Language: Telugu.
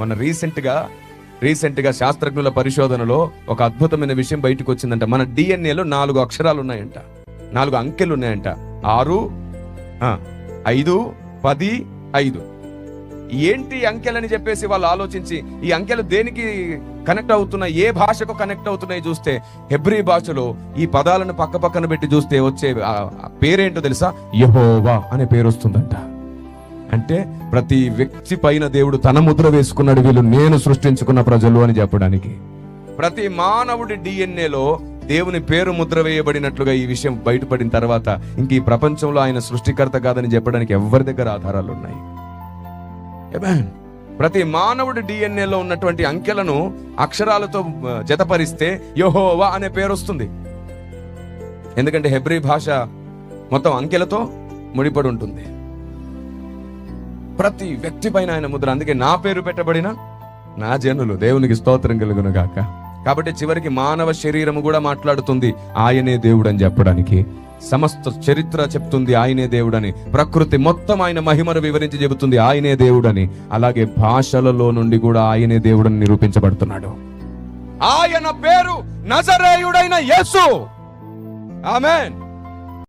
మన రీసెంట్ గా శాస్త్రజ్ఞుల పరిశోధనలో ఒక అద్భుతమైన విషయం బయటకు వచ్చిందంట. మన డిఎన్ఏలో 4 అక్షరాలు ఉన్నాయంట, 4 అంకెలు ఉన్నాయంట. 6, 5, 10, 5. ఏంటి అంకెలని చెప్పేసి వాళ్ళు ఆలోచించి ఈ అంకెలు దేనికి కనెక్ట్ అవుతున్నాయి, ఏ భాషకు కనెక్ట్ అవుతున్నాయి చూస్తే హెబ్రీ భాషలో ఈ పదాలను పక్కన పెట్టి చూస్తే వచ్చే పేరేంటో తెలుసా? యెహోవా అనే పేరు వస్తుందంట. అంటే ప్రతి వ్యక్తి పైన దేవుడు తన ముద్ర వేసుకున్నాడు, వీళ్ళు నేను సృష్టించుకున్న ప్రజలు అని చెప్పడానికి. ప్రతి మానవుడి డిఎన్ఏలో దేవుని పేరు ముద్ర వేయబడినట్లుగా ఈ విషయం బయటపడిన తర్వాత ఇంక ఈ ప్రపంచంలో ఆయన సృష్టికర్త కాదని చెప్పడానికి ఎవరి దగ్గర ఆధారాలు ఉన్నాయి? ప్రతి మానవుడి డిఎన్ఏలో ఉన్నటువంటి అంకెలను అక్షరాలతో జతపరిస్తే యెహోవా అనే పేరు వస్తుంది. ఎందుకంటే హెబ్రీ భాష మొత్తం అంకెలతో ముడిపడి ఉంటుంది. ప్రతి వ్యక్తి పైన ఆయన ముద్ర. అందుకే నా పేరు పెట్టబడిన నా జనులు, దేవునికి స్తోత్రం కలుగును గాక. కాబట్టి చివరికి మానవ శరీరము కూడా మాట్లాడుతుంది ఆయనే దేవుడు అని చెప్పడానికి. సమస్త చరిత్ర చెప్తుంది ఆయనే దేవుడని. ప్రకృతి మొత్తం ఆయన మహిమను వివరించి చెబుతుంది ఆయనే దేవుడని. అలాగే భాషలలో నుండి కూడా ఆయనే దేవుడని నిరూపించబడుతున్నాడు. ఆయన పేరు నజరేయుడైన యేసు. ఆమేన్.